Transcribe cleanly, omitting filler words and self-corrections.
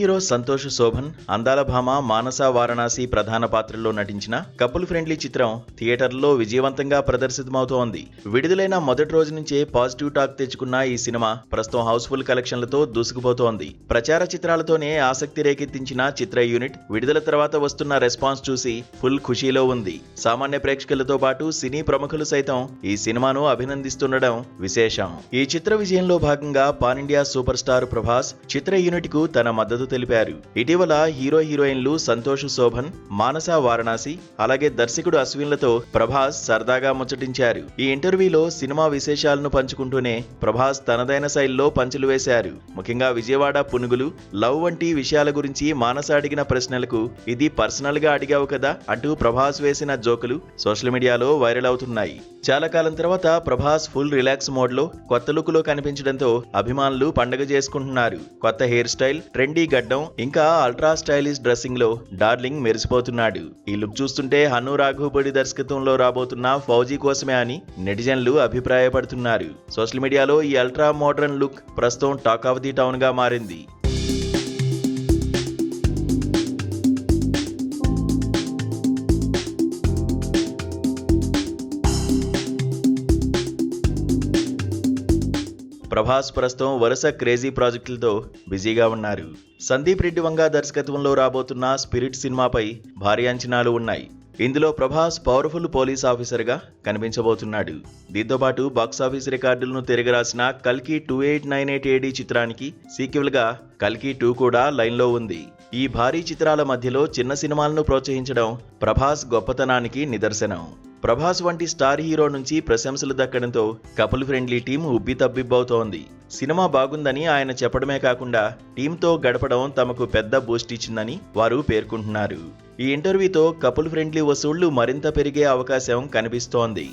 Hero Santosh Shobhan, అందాల భామ మానస వారణాసి ప్రధాన పాత్రల్లో నటించిన కపుల్ ఫ్రెండ్లీ చిత్రం థియేటర్లో విజయవంతంగా ప్రదర్శితమవుతోంది. విడుదలైన మొదటి రోజు నుంచే పాజిటివ్ టాక్ తెచ్చుకున్న ఈ సినిమా ప్రస్తుతం హౌస్ఫుల్ కలెక్షన్లతో దూసుకుపోతోంది. ప్రచార చిత్రాలతోనే ఆసక్తి రేకెత్తించిన చిత్ర యూనిట్ విడుదల తర్వాత వస్తున్న రెస్పాన్స్ చూసి ఫుల్ ఖుషీలో ఉంది. సామాన్య ప్రేక్షకులతో పాటు సినీ ప్రముఖులు సైతం ఈ సినిమాను అభినందిస్తుండడం విశేషం. ఈ చిత్ర విజయంలో భాగంగా pan India super star Prabhas చిత్ర యూనిట్ కు తన మద్దతు తెలిపారు. ఇటీవల హీరో హీరోయిన్లు సంతోష్ శోభన్, మానస వారణాసి అలాగే దర్శకుడు అశ్విన్లతో ప్రభాస్ సరదాగా ముచ్చటించారు. ఈ ఇంటర్వ్యూలో సినిమా విశేషాలను పంచుకుంటూనే ప్రభాస్ తనదైన శైలిలో పంచులు వేశారు. ముఖ్యంగా విజయవాడ పునుగులు, లవ్ వంటి విషయాల గురించి మానస అడిగిన ప్రశ్నలకు ఇది పర్సనల్ గా అడిగావు కదా అంటూ ప్రభాస్ వేసిన జోకులు సోషల్ మీడియాలో వైరల్ అవుతున్నాయి. చాలా కాలం తర్వాత ప్రభాస్ ఫుల్ రిలాక్స్ మోడ్ లో కొత్త లుక్ లో కనిపించడంతో అభిమానులు పండగ చేసుకుంటున్నారు. కొత్త హెయిర్ స్టైల్, ట్రెండీ గడ్డం ఇంకా అల్ట్రా స్టైలిష్ డ్రెస్సింగ్ లో డార్లింగ్ మెరిసిపోతున్నాడు. ఈ లుక్ చూస్తుంటే హన్ను రాఘవపూడి దర్శకత్వంలో రాబోతున్న ఫౌజీ కోసమే అని నెటిజన్లు అభిప్రాయపడుతున్నారు. సోషల్ మీడియాలో ఈ అల్ట్రా మోడర్న్ లుక్ ప్రస్తుతం టాక్ ఆఫ్ ది టౌన్ గా మారింది. ప్రభాస్ ప్రస్తుతం వరుస క్రేజీ ప్రాజెక్టులతో బిజీగా ఉన్నారు. సందీప్ రెడ్డి వంగ దర్శకత్వంలో రాబోతున్న స్పిరిట్ సినిమాపై భారీ అంచనాలు ఉన్నాయి. ఇందులో ప్రభాస్ పవర్ఫుల్ పోలీస్ ఆఫీసర్గా కనిపించబోతున్నాడు. దీంతో పాటు బాక్సాఫీస్ రికార్డులను తిరగరాసిన కల్కి 2898 AD చిత్రానికి సీక్వెల్ గా కల్కి 2 కూడా లైన్లో ఉంది. ఈ భారీ చిత్రాల మధ్యలో చిన్న సినిమాలను ప్రోత్సహించడం ప్రభాస్ గొప్పతనానికి నిదర్శనం. ప్రభాస్ వంటి స్టార్ హీరో నుంచి ప్రశంసలు దక్కడంతో కపుల్ ఫ్రెండ్లీ టీం ఉబ్బితబ్బిబ్బవుతోంది. సినిమా బాగుందని ఆయన చెప్పడమే కాకుండా టీంతో గడపడం తమకు పెద్ద బూస్ట్ ఇచ్చిందని వారు పేర్కొంటున్నారు. ఈ ఇంటర్వ్యూతో కపుల్ ఫ్రెండ్లీ వసూళ్లు మరింత పెరిగే అవకాశం కనిపిస్తోంది.